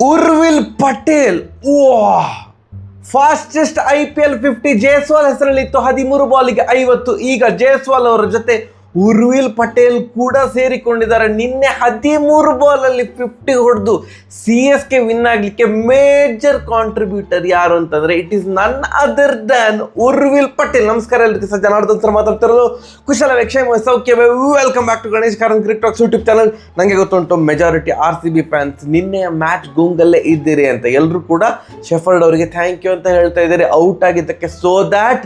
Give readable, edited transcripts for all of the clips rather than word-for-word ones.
ಉರ್ವಿಲ್ Patel fastest IPL 50 Jaiswal ಹೆಸರಲ್ಲಿತ್ತು. 13 ಬಾಲಿಗೆ 50. ಈಗ ಜೈಸ್ವಾಲ್ ಅವರ ಜೊತೆ ಉರ್ವಿಲ್ ಪಟೇಲ್ ಕೂಡ ಸೇರಿಕೊಂಡಿದ್ದಾರೆ. ನಿನ್ನೆ 13 ಬಾಲಲ್ಲಿ 50 ಹೊಡೆದು CSK ವಿನ್ ಆಗಲಿಕ್ಕೆ ಮೇಜರ್ ಕಾಂಟ್ರಿಬ್ಯೂಟರ್ ಯಾರು ಅಂತಂದ್ರೆ it is none other than Urvil Patel. ನಮಸ್ಕಾರ ಎಲ್ರಿಗೂ, ಜನಾರ್ದನ್ ಸರ್ ಮಾತಾಡ್ತಿರೋದು. ಕುಶಲ ವೇಕ್ಷಮ ಸೌಖ್ಯವೇ. Welcome back to Ganesh Karanth cricket talks YouTube channel. ನನಗೆ ಗೊತ್ತುಂಟು ಮೆಜಾರಿಟಿ RCB ಫ್ಯಾನ್ಸ್ ನಿನ್ನೆಯ ಮ್ಯಾಚ್ ಗೂಂಗಲ್ಲೇ ಇದ್ದೀರಿ ಅಂತ. ಎಲ್ಲರೂ ಕೂಡ ಶೆಫರ್ಡ್ ಅವರಿಗೆ ಥ್ಯಾಂಕ್ ಯು ಅಂತ ಹೇಳ್ತಾ ಇದ್ದಾರೆ ಔಟ್ ಆಗಿದ್ದಕ್ಕೆ. ಸೊ ದ್ಯಾಟ್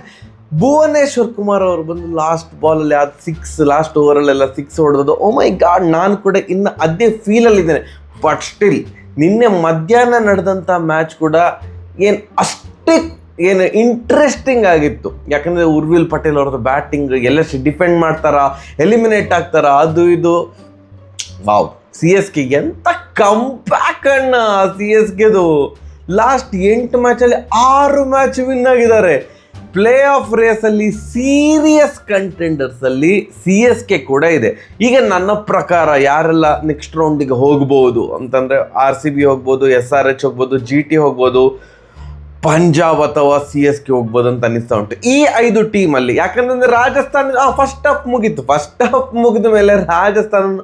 ಭುವನೇಶ್ವರ್ ಕುಮಾರ್ ಅವರು ಬಂದು ಲಾಸ್ಟ್ ಬಾಲಲ್ಲಿ ಅದು 6 ಲಾಸ್ಟ್ ಓವರಲ್ಲೆಲ್ಲ 6 ಹೊಡೆದದು. ಓ ಮೈ ಗಾಡ್, ನಾನು ಕೂಡ ಇನ್ನು ಅದೇ ಫೀಲಲ್ಲಿದ್ದೇನೆ. ಬಟ್ ಸ್ಟಿಲ್ ನಿನ್ನೆ ಮಧ್ಯಾಹ್ನ ನಡೆದಂಥ ಮ್ಯಾಚ್ ಕೂಡ ಅಷ್ಟೇ ಇಂಟ್ರೆಸ್ಟಿಂಗ್ ಆಗಿತ್ತು. ಯಾಕಂದರೆ ಉರ್ವಿಲ್ ಪಟೇಲ್ ಅವ್ರದ್ದು ಬ್ಯಾಟಿಂಗ್ ಎಲ್ಲಷ್ಟು ಡಿಫೆಂಡ್ ಮಾಡ್ತಾರಾ, ಎಲಿಮಿನೇಟ್ ಆಗ್ತಾರಾ, ಅದು ಇದು. ವಾವ್, CSK ಎಂಥ ಕಂಬ್ಯಾಕ್ ಅಣ್ಣ. CSKದು ಲಾಸ್ಟ್ 8 ಮ್ಯಾಚಲ್ಲಿ 6 ಮ್ಯಾಚ್ ವಿನ್ ಆಗಿದ್ದಾರೆ. ಪ್ಲೇ ಆಫ್ ರೇಸಲ್ಲಿ ಸೀರಿಯಸ್ ಕಂಟೆಂಡರ್ಸಲ್ಲಿ CSK ಕೂಡ ಇದೆ. ಈಗ ನನ್ನ ಪ್ರಕಾರ ಯಾರೆಲ್ಲ ನೆಕ್ಸ್ಟ್ ರೌಂಡಿಗೆ ಹೋಗ್ಬೋದು ಅಂತಂದರೆ RCB ಹೋಗ್ಬೋದು, SRH ಹೋಗ್ಬೋದು, GT ಹೋಗ್ಬೋದು, ಪಂಜಾಬ್ ಅಥವಾ CSK ಹೋಗ್ಬೋದು ಅಂತ ಅನ್ನಿಸ್ತಾ ಉಂಟು ಈ 5 ಟೀಮಲ್ಲಿ. ಯಾಕಂತಂದರೆ ರಾಜಸ್ಥಾನ ಫಸ್ಟ್ ಹಾಫ್ ಮುಗೀತು. ಫಸ್ಟ್ ಹಾಫ್ ಮುಗಿದ ಮೇಲೆ ರಾಜಸ್ಥಾನ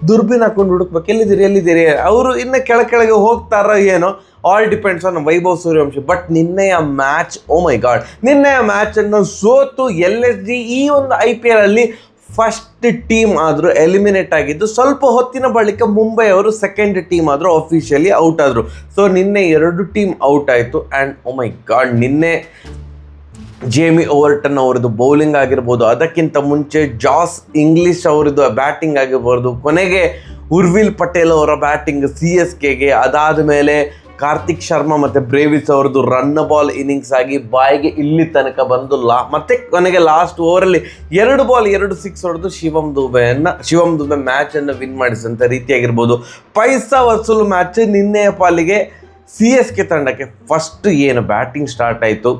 ದುರ್ಬಿನ್ ಹಾಕೊಂಡು ಹುಡುಕ್ಬೇಕು, ಎಲ್ಲಿದ್ದೀರಿ ಅವರು ಇನ್ನು ಕೆಳಗೆ ಹೋಗ್ತಾರೋ ಏನೋ. All depends on Vaibhav Suryavanshi. But ನಿನ್ನೆಯ ಮ್ಯಾಚ್, ಓ ಮೈ ಗಾಡ್, ನಿನ್ನೆಯ ಮ್ಯಾಚನ್ನು ಸೋತು LSG ಈ ಒಂದು IPL ಅಲ್ಲಿ ಫಸ್ಟ್ ಟೀಮ್ ಆದರೂ ಎಲಿಮಿನೇಟ್ ಆಗಿದ್ದು. ಸ್ವಲ್ಪ ಹೊತ್ತಿನ ಬಳಿಕ ಮುಂಬೈ ಅವರು ಸೆಕೆಂಡ್ ಟೀಮ್ ಆದರೂ ಅಫಿಷಿಯಲಿ ಔಟ್ ಆದರು. ಸೊ ನಿನ್ನೆ 2 ಟೀಮ್ ಔಟ್ ಆಯಿತು. ಆ್ಯಂಡ್ ಓ ಮೈ ಗಾಡ್, ನಿನ್ನೆ ಜೇಮಿ ಓವರ್ಟನ್ ಅವರದ್ದು ಬೌಲಿಂಗ್ ಆಗಿರ್ಬೋದು, ಅದಕ್ಕಿಂತ ಮುಂಚೆ ಜಾಸ್ ಇಂಗ್ಲಿಷ್ ಅವರದ್ದು ಬ್ಯಾಟಿಂಗ್ ಆಗಿರ್ಬೋದು, ಕೊನೆಗೆ ಉರ್ವಿಲ್ ಪಟೇಲ್ ಅವರ ಬ್ಯಾಟಿಂಗ್ CSKಗೆ. ಅದಾದ ಮೇಲೆ ಕಾರ್ತಿಕ್ ಶರ್ಮಾ ಮತ್ತು ಬ್ರೇವಿಸ್ ಅವ್ರದ್ದು ರನ್ ಬಾಲ್ ಇನ್ನಿಂಗ್ಸ್ ಆಗಿ ಬಾಯಿಗೆ ಇಲ್ಲಿ ತನಕ ಬಂದು ಮತ್ತೆ ಕೊನೆಗೆ ಲಾಸ್ಟ್ ಓವರಲ್ಲಿ 2 ಬಾಲ್ 2 6 ಹೊಡೆದು ಶಿವಮ್ ದುಬೆ ಮ್ಯಾಚನ್ನು ವಿನ್ ಮಾಡಿಸಿದಂಥ ರೀತಿಯಾಗಿರ್ಬೋದು. ಪೈಸಾ ವಸೂಲು ಮ್ಯಾಚ್ ನಿನ್ನೆಯ ಪಾಲಿಗೆ CSK ತಂಡಕ್ಕೆ ಫಸ್ಟ್ ಏನು ಬ್ಯಾಟಿಂಗ್ ಸ್ಟಾರ್ಟ್ ಆಯಿತು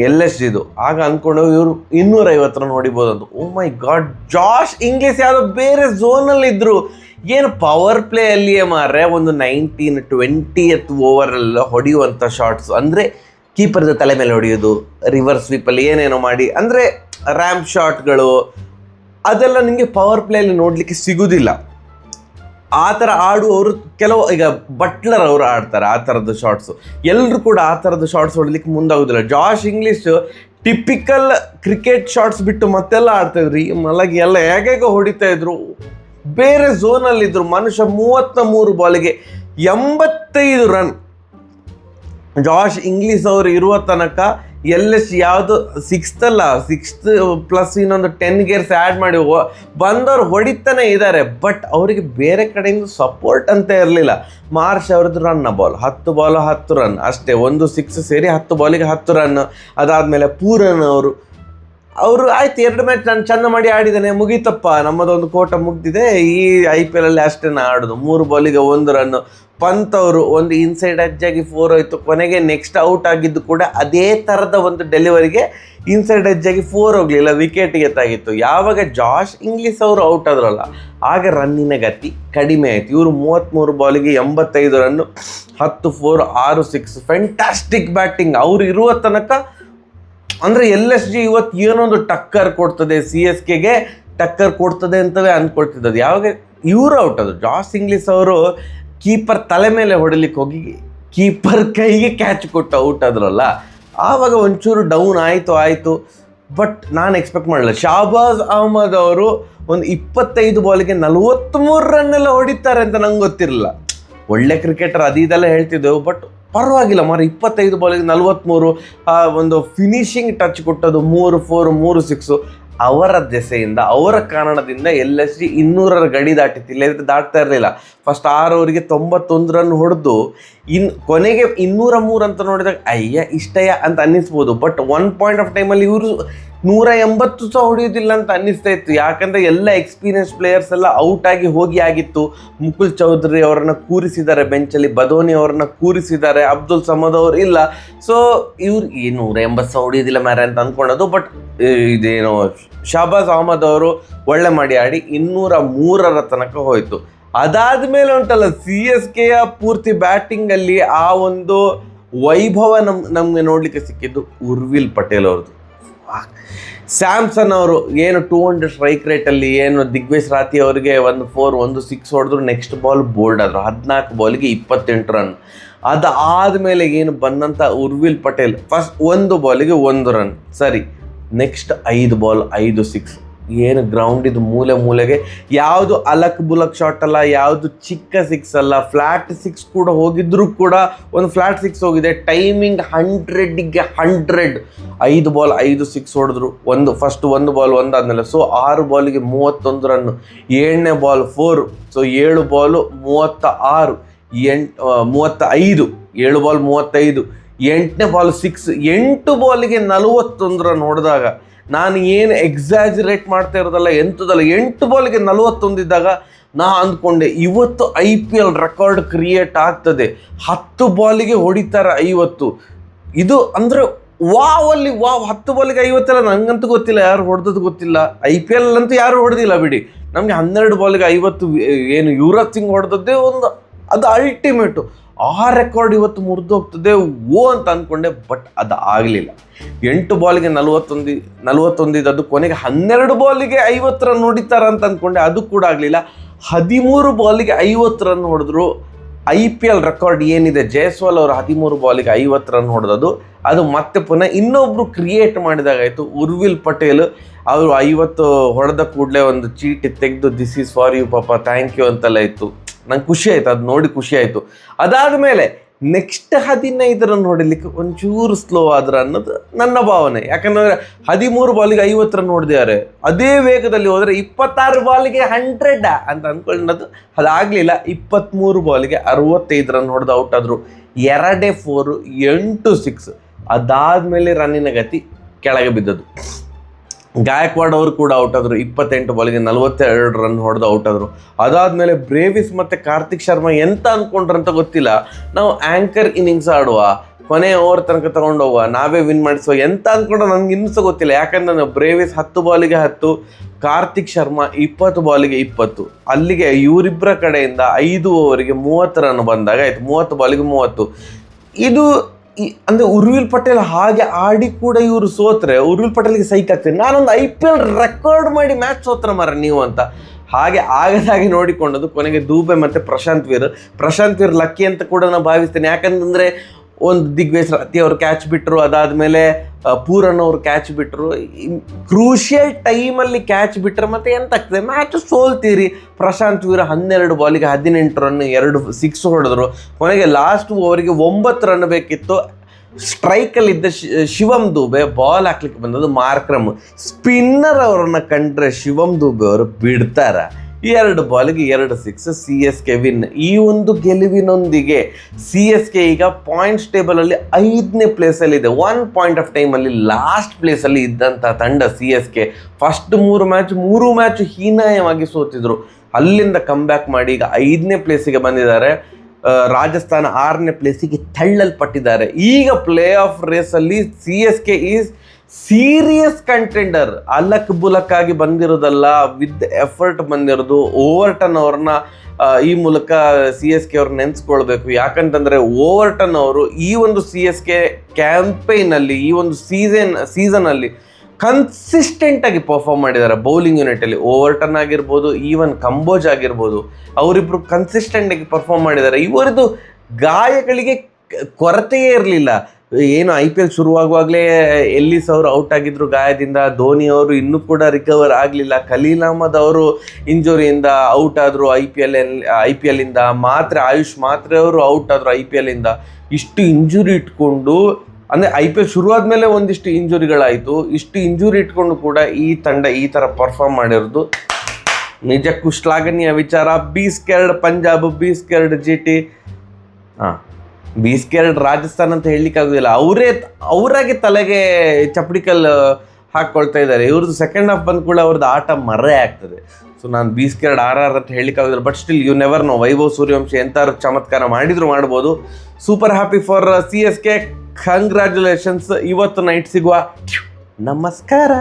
LSGದು. ಆಗ ಅಂದ್ಕೊಂಡು ಇವರು 250 ರನ್ ಹೊಡಿಬೋದು ಅಂತ. ಓ ಮೈ ಗಾಡ್, ಜಾಶ್ ಇಂಗ್ಲಿಷ್ ಯಾವುದೋ ಬೇರೆ ಝೋನಲ್ಲಿದ್ದರು. ಏನು ಪವರ್ ಪ್ಲೇ ಅಲ್ಲಿಯೇ ಮಾರ್ರೆ ಒಂದು 19-20th ಓವರೆಲ್ಲ ಹೊಡೆಯುವಂಥ ಶಾರ್ಟ್ಸು. ಅಂದರೆ ಕೀಪರ್ದ ತಲೆ ಮೇಲೆ ಹೊಡೆಯೋದು, ರಿವರ್ಸ್ ಸ್ವೀಪಲ್ಲಿ ಏನೇನೋ ಮಾಡಿ, ಅಂದರೆ ರ್ಯಾಂಪ್ ಶಾಟ್ಗಳು ಅದೆಲ್ಲ ನಿಮಗೆ ಪವರ್ ಪ್ಲೇಯಲ್ಲಿ ನೋಡಲಿಕ್ಕೆ ಸಿಗೋದಿಲ್ಲ. ಆ ಥರ ಆಡುವವರು ಕೆಲವು, ಈಗ ಬಟ್ಲರ್ ಅವರು ಆಡ್ತಾರೆ ಆ ಥರದ್ದು ಶಾರ್ಟ್ಸು. ಎಲ್ಲರೂ ಕೂಡ ಆ ಥರದ್ದು ಶಾರ್ಟ್ಸ್ ಹೊಡಲಿಕ್ಕೆ ಮುಂದಾಗೋದಿಲ್ಲ. Josh Inglis typical cricket shots ಬಿಟ್ಟು ಮತ್ತೆಲ್ಲ ಆಡ್ತಾಯಿದ್ರು. ಈ ಮಲಗಿ ಎಲ್ಲ ಹೇಗೇಗೋ ಹೊಡಿತಾ ಇದ್ರು, ಬೇರೆ ಝೋನಲ್ಲಿದ್ದರು. ಮನುಷ್ಯ 33 ಬಾಲಿಗೆ 85 ರನ್ ಜಾಶ್ ಇಂಗ್ಲಿಷ್ ಅವರು ಇರುವ ತನಕ. LSG ಯಾವುದು 6th ಪ್ಲಸ್ ಇನ್ನೊಂದು 10 ಗೇರ್ಸ್ ಆ್ಯಡ್ ಮಾಡಿ ಬಂದವರು ಹೊಡಿತಾನೆ ಇದ್ದಾರೆ. ಬಟ್ ಅವರಿಗೆ ಬೇರೆ ಕಡೆಯಿಂದ ಸಪೋರ್ಟ್ ಅಂತ ಇರಲಿಲ್ಲ. ಮಾರ್ಷ್ ಅವ್ರದ್ದು ರನ್ ಬಾಲ್ 10 ಬಾಲ್ 10 ರನ್ ಅಷ್ಟೇ, 1 6 ಸೇರಿ 10 ಬಾಲಿಗೆ 10 ರನ್. ಅದಾದಮೇಲೆ ಪೂರನ್ ಅವರು ಆಯ್ತು 2 ಮ್ಯಾಚ್ ನಾನು ಚೆಂದ ಮಾಡಿ ಆಡಿದ್ದೇನೆ, ಮುಗೀತಪ್ಪ, ನಮ್ಮದೊಂದು ಕೋಟ ಮುಗ್ದಿದೆ, ಈ IPL ಅಲ್ಲಿ ಅಷ್ಟೇ ಆಡೋದು. 3 ಬಾಲಿಗೆ 1 ರನ್. ಪಂತ್ ಅವರು ಒಂದು ಇನ್ಸೈಡ್ ಎಡ್ಜಾಗಿ 4 ಹೋಯಿತು. ಕೊನೆಗೆ ನೆಕ್ಸ್ಟ್ ಔಟ್ ಆಗಿದ್ದು ಕೂಡ ಅದೇ ಥರದ ಒಂದು ಡೆಲಿವರಿಗೆ ಇನ್ಸೈಡ್ ಎಡ್ಜಾಗಿ 4 ಹೋಗಲಿಲ್ಲ, ವಿಕೆಟ್ಗೆ ತಾಗಿತ್ತು. ಯಾವಾಗ ಜಾಶ್ ಇಂಗ್ಲಿಷ್ ಅವರು ಔಟ್ ಆದ್ರಲ್ಲ ಆಗ ರನ್ನಿನ ಗತಿ ಕಡಿಮೆ ಆಯಿತು. ಇವರು 33 ಬಾಲಿಗೆ 85 ರನ್ನು, 10 4 6 6. ಫ್ಯಾಂಟಾಸ್ಟಿಕ್ ಬ್ಯಾಟಿಂಗ್ ಅವರು ಇರುವ ತನಕ. ಅಂದರೆ LSG ಇವತ್ತು ಏನೊಂದು ಟಕ್ಕರ್ ಕೊಡ್ತದೆ, CSKಗೆ ಟಕ್ಕರ್ ಕೊಡ್ತದೆ ಅಂತಲೇ ಅಂದ್ಕೊಳ್ತಿದ್ದದು. ಯಾವಾಗ ಇವರು ಔಟ್ ಆದರು, ಜಾಸ್ ಇಂಗ್ಲಿಷ್ ಅವರು ಕೀಪರ್ ತಲೆ ಮೇಲೆ ಹೊಡಿಲಿಕ್ಕೆ ಹೋಗಿ ಕೀಪರ್ ಕೈಗೆ ಕ್ಯಾಚ್ ಕೊಟ್ಟು ಔಟ್ ಆದ್ರಲ್ಲ, ಆವಾಗ ಒಂಚೂರು ಡೌನ್ ಆಯಿತು. ಬಟ್ ನಾನು ಎಕ್ಸ್ಪೆಕ್ಟ್ ಮಾಡಲಿಲ್ಲ. ಶಾಬಾಜ್ ಅಹ್ಮದ್ ಅವರು ಒಂದು 25 ಬಾಲಿಗೆ 43 ರನ್ನೆಲ್ಲ ಹೊಡಿತಾರೆ ಅಂತ ನಂಗೆ ಗೊತ್ತಿರಲಿಲ್ಲ. ಒಳ್ಳೆ ಕ್ರಿಕೆಟರ್ ಇದೆಲ್ಲ ಹೇಳ್ತಿದ್ದೆವು. ಬಟ್ ಪರವಾಗಿಲ್ಲ ಮಾರ, 25 ಬಾಲಿಗೆ 43, ಒಂದು ಫಿನಿಶಿಂಗ್ ಟಚ್ ಕೊಟ್ಟದು 3 4 3 6. ಅವರ ದೆಸೆಯಿಂದ, ಅವರ ಕಾರಣದಿಂದ LSG 200ರ ಗಡಿ ದಾಟಿತ್ತಿಲ್ಲ, ಇಲ್ಲದ್ರೆ ದಾಟ್ತಾ ಇರಲಿಲ್ಲ. ಫಸ್ಟ್ 6 ಓವರಿಗೆ 91 ರನ್ ಹೊಡೆದು ಕೊನೆಗೆ 203 ಅಂತ ನೋಡಿದಾಗ ಅಯ್ಯ ಇಷ್ಟಯ್ಯ ಅಂತ ಅನ್ನಿಸ್ಬೋದು. ಬಟ್ 1 ಪಾಯಿಂಟ್ ಆಫ್ ಟೈಮಲ್ಲಿ ಇವರು 180 ಸಹ ಹೊಡೆಯೋದಿಲ್ಲ ಅಂತ ಅನ್ನಿಸ್ತಾ ಇತ್ತು. ಯಾಕಂದರೆ ಎಲ್ಲ ಎಕ್ಸ್ಪೀರಿಯನ್ಸ್ ಪ್ಲೇಯರ್ಸ್ ಎಲ್ಲ ಔಟ್ ಆಗಿ ಆಗಿತ್ತು. ಮುಕುಲ್ ಚೌಧರಿ ಅವರನ್ನು ಕೂರಿಸಿದ್ದಾರೆ ಬೆಂಚಲ್ಲಿ, ಬದೋನಿ ಅವರನ್ನು ಕೂರಿಸಿದ್ದಾರೆ, ಅಬ್ದುಲ್ ಸಮದ್ ಅವರು ಇಲ್ಲ. ಸೊ ಇವ್ರು 180 ಸಹ ಹೊಡೆಯೋದಿಲ್ಲ ಮ್ಯಾರೆ ಅಂತ ಅಂದ್ಕೊಳ್ಳೋದು. ಬಟ್ ಇದೇನೋ ಶಾಬಾಜ್ ಅಹ್ಮದ್ ಅವರು ಒಳ್ಳೆ ಮಾಡಿ ಆಡಿ 203ರ ತನಕ ಹೋಯಿತು. ಅದಾದ್ಮೇಲೆ ಉಂಟಲ್ಲ CSKಯ ಪೂರ್ತಿ ಬ್ಯಾಟಿಂಗ್ ಅಲ್ಲಿ ಆ ಒಂದು ವೈಭವ ನಮ್ಗೆ ನೋಡ್ಲಿಕ್ಕೆ ಸಿಕ್ಕಿದ್ದು ಉರ್ವಿಲ್ ಪಟೇಲ್ ಅವ್ರದ್ದು. ಸ್ಯಾಮ್ಸನ್ ಅವರು ಏನು 200 ಸ್ಟ್ರೈಕ್ ರೇಟಲ್ಲಿ ಏನು ದಿಗ್ವೇಶ್ ರಾತಿ ಅವರಿಗೆ 1 4 1 6 ಹೊಡೆದ್ರು, ನೆಕ್ಸ್ಟ್ ಬಾಲ್ ಬೋಲ್ಡ್ ಆದರು, 14 ಬಾಲ್ಗೆ 28 ರನ್. ಅದಾದಮೇಲೆ ಏನು ಬಂದಂಥ ಉರ್ವಿಲ್ ಪಟೇಲ್ ಫಸ್ಟ್ 1 ಬಾಲಿಗೆ 1 ರನ್, ಸರಿ, ನೆಕ್ಸ್ಟ್ 5 ಬಾಲ್ 5 6, ಏನು ಗ್ರೌಂಡ್ ಇದು ಮೂಲೆಗೆ ಯಾವುದು ಅಲಕ್ ಬುಲಕ್ ಶಾಟ್ ಅಲ್ಲ, ಯಾವುದು ಚಿಕ್ಕ 6 ಅಲ್ಲ, ಫ್ಲಾಟ್ 6 ಕೂಡ ಹೋಗಿದ್ರು ಕೂಡ ಒಂದು ಫ್ಲಾಟ್ 6 ಹೋಗಿದೆ, ಟೈಮಿಂಗ್ 100ಗೆ 100, 5 ಬಾಲ್ 5 6 ಹೊಡೆದ್ರು. ಫಸ್ಟ್ 1 ಬಾಲ್ 1 ಆದಮೇಲೆ, ಸೊ 6 ಬಾಲಿಗೆ 31 ರನ್ನು, 7ನೇ ಬಾಲ್ 4, ಸೊ 7 ಬಾಲು 36, 35, 7 ಬಾಲ್ 35, 8ನೇ ಬಾಲ್ 6, 8 ಬಾಲಿಗೆ 41 ರನ್ ಹೊಡೆದಾಗ ನಾನು ಏನು ಎಕ್ಸಾಜರೇಟ್ ಮಾಡ್ತಾ ಇರೋದಲ್ಲ, ಎಂಥದಲ್ಲ, 8 ಬಾಲ್ಗೆ 41 ಇದ್ದಾಗ ನಾ ಅಂದ್ಕೊಂಡೆ ಇವತ್ತು IPL ರೆಕಾರ್ಡ್ ಕ್ರಿಯೇಟ್ ಆಗ್ತದೆ, 10 ಬಾಲಿಗೆ ಹೊಡಿತಾರೆ 50. ಇದು ಅಂದರೆ ವಾವಲ್ಲಿ ವಾವ್, 10 ಬಾಲಿಗೆ 50 ಎಲ್ಲ ನಂಗಂತೂ ಗೊತ್ತಿಲ್ಲ, ಯಾರು ಹೊಡೆದದ್ದು ಗೊತ್ತಿಲ್ಲ. IPL ಅಂತೂ ಯಾರು ಹೊಡೆದಿಲ್ಲ ಬಿಡಿ, ನಮಗೆ 12 ಬಾಲಿಗೆ 50 ಏನು ಯುವರಾಜ್ ಸಿಂಗ್ ಹೊಡೆದದ್ದೇ ಅದು ಅಲ್ಟಿಮೇಟು. ಆ ರೆಕಾರ್ಡ್ ಇವತ್ತು ಮುರಿದು ಹೋಗ್ತದೆ ಅಂತ ಅಂದ್ಕೊಂಡೆ, ಬಟ್ ಅದು ಆಗಲಿಲ್ಲ. 8 ಬಾಲಿಗೆ 41 ಇದ್ದದ್ದು ಕೊನೆಗೆ 12 ಬಾಲಿಗೆ 50 ರನ್ ಹೊಡಿತಾರ ಅಂತ ಅಂದ್ಕೊಂಡೆ, ಅದು ಕೂಡ ಆಗಲಿಲ್ಲ. 13 ಬಾಲಿಗೆ 50 ರನ್ ಹೊಡೆದ್ರು. IPL ರೆಕಾರ್ಡ್ ಏನಿದೆ, ಜೈಸ್ವಾಲ್ ಅವರು 13 ಬಾಲಿಗೆ 50 ರನ್ ಹೊಡೆದದು, ಅದು ಮತ್ತೆ ಪುನಃ ಇನ್ನೊಬ್ರು ಕ್ರಿಯೇಟ್ ಮಾಡಿದಾಗಾಯಿತು. ಉರ್ವಿಲ್ ಪಟೇಲ್ ಅವರು 50 ಹೊಡೆದ ಕೂಡಲೇ ಒಂದು ಚೀಟಿ ತೆಗೆದು ದಿಸ್ ಈಸ್ ಫಾರ್ ಯು ಪಾಪ, ಥ್ಯಾಂಕ್ ಯು ಅಂತೆಲ್ಲ ಇತ್ತು. ನಂಗೆ ಖುಷಿ ಆಯಿತು, ಅದು ನೋಡಿ ಖುಷಿ ಆಯಿತು. ಅದಾದಮೇಲೆ ನೆಕ್ಸ್ಟ್ 15 ರನ್ ಹೊಡಿಲಿಕ್ಕೆ ಒಂಚೂರು ಸ್ಲೋ ಆದ್ರೆ ಅನ್ನೋದು ನನ್ನ ಭಾವನೆ. ಯಾಕಂದರೆ 13 ಬಾಲಿಗೆ 50 ರನ್ ಹೊಡೆದಿದ್ದಾರೆ, ಅದೇ ವೇಗದಲ್ಲಿ ಹೋದರೆ 26 ಬಾಲಿಗೆ 100 ಅಂತ ಅಂದ್ಕೊಳ್ಳೋದು ಅದಾಗಲಿಲ್ಲ. 23 ಬಾಲಿಗೆ 65 ರನ್ ಹೊಡೆದು ಔಟ್ ಆದರು, 2 4 8 6. ಅದಾದಮೇಲೆ ರನ್ನಿನ ಗತಿ ಕೆಳಗೆ ಬಿದ್ದದ್ದು. ಗಾಯಕ್ವಾಡ್ ಅವರು ಕೂಡ ಔಟ್ ಆದರು, 28 ಬಾಲಿಗೆ 42 ರನ್ ಹೊಡೆದು ಔಟ್ ಆದರು. ಅದಾದಮೇಲೆ ಬ್ರೇವಿಸ್ ಮತ್ತು ಕಾರ್ತಿಕ್ ಶರ್ಮಾ ಎಂತ ಅಂದ್ಕೊಂಡ್ರಂತ ಗೊತ್ತಿಲ್ಲ, ನಾವು ಆ್ಯಂಕರ್ ಇನ್ನಿಂಗ್ಸ್ ಆಡುವ, ಕೊನೆ ಓವರ್ ತನಕ ತೊಗೊಂಡು ಹೋಗುವ, ನಾವೇ ವಿನ್ ಮಾಡಿಸುವ ಎಂತ ಅಂದ್ಕೊಂಡು ನನಗೆ ಇನ್ನೂ ಸಹ ಗೊತ್ತಿಲ್ಲ. ಯಾಕಂದರೆ ಬ್ರೇವಿಸ್ 10 ಬಾಲಿಗೆ 10, ಕಾರ್ತಿಕ್ ಶರ್ಮಾ 20 ಬಾಲಿಗೆ 20. ಅಲ್ಲಿಗೆ ಇವರಿಬ್ಬರ ಕಡೆಯಿಂದ 5 ಓವರಿಗೆ 30 ರನ್ ಬಂದಾಗ ಆಯಿತು, 30 ಬಾಲಿಗೆ 30. ಇದು ಅಂದರೆ ಉರ್ವಿಲ್ ಪಟೇಲ್ ಹಾಗೆ ಆಡಿ ಕೂಡ ಇವರು ಸೋತ್ರೆ ಉರ್ವಿಲ್ ಪಟೇಲ್ಗೆ ಸೈಕ್ ಆಗ್ತದೆ, ನಾನೊಂದು IPL ರೆಕಾರ್ಡ್ ಮಾಡಿ ಮ್ಯಾಚ್ ಸೋತ್ರ ಮಾರ ನೀವು ಅಂತ. ಹಾಗೆ ಆಗದಾಗಿ ನೋಡಿಕೊಂಡದ್ದು ಕೊನೆಗೆ ದೂಬೆ ಮತ್ತು ಪ್ರಶಾಂತ್ ವೀರ್ ಲಕ್ಕಿ ಅಂತ ಕೂಡ ನಾನು ಭಾವಿಸ್ತೇನೆ. ಯಾಕಂತಂದರೆ ಒಂದು ದಿಗ್ವೇಶ್ ರಾತಿ ಅವರು ಕ್ಯಾಚ್ ಬಿಟ್ಟರು, ಅದಾದಮೇಲೆ ಪೂರನ್ ಅವರು ಕ್ಯಾಚ್ ಬಿಟ್ಟರು. ಕ್ರೂಷಿಯಲ್ ಟೈಮಲ್ಲಿ ಕ್ಯಾಚ್ ಬಿಟ್ಟರೆ ಮತ್ತೆ ಎಂತಾಗ್ತದೆ, ಮ್ಯಾಚ್ ಸೋಲ್ತೀರಿ. ಪ್ರಶಾಂತ್ ವೀರ್ 12 ಬಾಲಿಗೆ 18 ರನ್, 2 6 ಹೊಡೆದ್ರು. ಕೊನೆಗೆ ಲಾಸ್ಟ್ ಓವರಿಗೆ 9 ರನ್ ಬೇಕಿತ್ತು. ಸ್ಟ್ರೈಕಲ್ಲಿದ್ದ ಶಿವಮ್ ದೂಬೆ ಬಾಲ್ ಹಾಕ್ಲಿಕ್ಕೆ ಬಂದದ್ದು ಮಾರ್ಕ್ರಮ್. ಸ್ಪಿನ್ನರ್ ಅವರನ್ನು ಕಂಡ್ರೆ ಶಿವಮ್ ದೂಬೆ ಅವರು ಬಿಡ್ತಾರ. 2 ಬಾಲಿಗೆ 2 6, CSK ವಿನ್. ಈ ಒಂದು ಗೆಲುವಿನೊಂದಿಗೆ CSK ಈಗ ಪಾಯಿಂಟ್ಸ್ ಟೇಬಲಲ್ಲಿ 5ನೇ ಪ್ಲೇಸಲ್ಲಿದೆ. 1 ಪಾಯಿಂಟ್ ಆಫ್ ಟೈಮಲ್ಲಿ ಲಾಸ್ಟ್ ಪ್ಲೇಸಲ್ಲಿ ಇದ್ದಂಥ ತಂಡ CSK. ಫಸ್ಟ್ 3 ಮ್ಯಾಚ್ ಹೀನಾಯವಾಗಿ ಸೋತಿದ್ರು, ಅಲ್ಲಿಂದ ಕಮ್ಬ್ಯಾಕ್ ಮಾಡಿ ಈಗ 5ನೇ ಪ್ಲೇಸಿಗೆ ಬಂದಿದ್ದಾರೆ. ರಾಜಸ್ಥಾನ 6ನೇ ಪ್ಲೇಸಿಗೆ ತಳ್ಳಲ್ಪಟ್ಟಿದ್ದಾರೆ. ಈಗ ಪ್ಲೇ ಆಫ್ ರೇಸಲ್ಲಿ CSK ಈಸ್ ಸೀರಿಯಸ್ ಕಂಟೆಂಡರ್. ಅಲಕ್ ಬುಲಕ್ ಆಗಿ ಬಂದಿರೋದಲ್ಲ, ವಿತ್ ಎಫರ್ಟ್ ಬಂದಿರೋದು. ಓವರ್ಟನ್ ಅವ್ರನ್ನ ಈ ಮೂಲಕ CSK ಅವ್ರು ನೆನೆಸ್ಕೊಳ್ಬೇಕು. ಯಾಕಂತಂದರೆ ಓವರ್ಟನ್ ಅವರು ಈ ಒಂದು CSK ಕ್ಯಾಂಪೇನಲ್ಲಿ, ಈ ಒಂದು ಸೀಸನಲ್ಲಿ ಕನ್ಸಿಸ್ಟೆಂಟಾಗಿ ಪರ್ಫಾರ್ಮ್ ಮಾಡಿದ್ದಾರೆ ಬೌಲಿಂಗ್ ಯೂನಿಟಲ್ಲಿ. ಓವರ್ಟನ್ ಆಗಿರ್ಬೋದು, ಈವನ್ ಕಂಬೋಜ್ ಆಗಿರ್ಬೋದು, ಅವರಿಬ್ಬರು ಕನ್ಸಿಸ್ಟೆಂಟಾಗಿ ಪರ್ಫಾರ್ಮ್ ಮಾಡಿದ್ದಾರೆ. ಇವರದು ಗಾಯಗಳಿಗೆ ಕೊರತೆಯೇ ಇರಲಿಲ್ಲ. ಏನು IPL ಶುರುವಾಗುವಾಗಲೇ ಎಲ್ಲಿಸ್ ಅವರು ಔಟ್ ಆಗಿದ್ರು ಗಾಯದಿಂದ, ಧೋನಿ ಅವರು ಇನ್ನೂ ಕೂಡ ರಿಕವರ್ ಆಗಲಿಲ್ಲ, ಖಲೀಲ್ ಅಹ್ಮದ್ ಅವರು ಇಂಜುರಿಯಿಂದ ಔಟ್ ಆದರು IPL ಇಂದ, ಆಯುಷ್ ಮಾತ್ರೆ ಅವರು ಔಟ್ ಆದರು IPL ಇಂದ. ಇಷ್ಟು ಇಂಜುರಿ ಇಟ್ಕೊಂಡು, ಅಂದರೆ IPL ಶುರುವಾದ ಮೇಲೆ ಒಂದಿಷ್ಟು ಇಂಜುರಿಗಳಾಯಿತು, ಇಷ್ಟು ಇಂಜುರಿ ಇಟ್ಕೊಂಡು ಕೂಡ ಈ ತಂಡ ಈ ಥರ ಪರ್ಫಾರ್ಮ್ ಮಾಡಿರೋದು ನಿಜಕ್ಕೂ ಶ್ಲಾಘನೀಯ ವಿಚಾರ. B scared Punjab, B scared GT, B scared Rajasthan ಅಂತ ಹೇಳಲಿಕ್ಕಾಗೋದಿಲ್ಲ. ಅವರಾಗೆ ತಲೆಗೆ ಚಪ್ಪಡಿಕಲ್ ಹಾಕ್ಕೊಳ್ತಾ ಇದ್ದಾರೆ. ಇವ್ರದ್ದು ಸೆಕೆಂಡ್ ಹಾಫ್ ಬಂದು ಕೂಡ ಅವ್ರದ್ದು ಆಟ ಮರೆ ಆಗ್ತದೆ. ಸೊ ನಾನು ಬಿ ಸ್ಕೇರ್ಡ್ RR ಅಂತ ಹೇಳಲಿಕ್ಕಾಗೋದಿಲ್ಲ. But still you never know, Vaibhav Suryavanshi ಎಂಥವ್ರು ಚಮತ್ಕಾರ ಮಾಡಿದ್ರು ಮಾಡ್ಬೋದು. Super happy for CSK. Congratulations. ಇವತ್ತು ನೈಟ್ ಸಿಗುವ. ನಮಸ್ಕಾರ.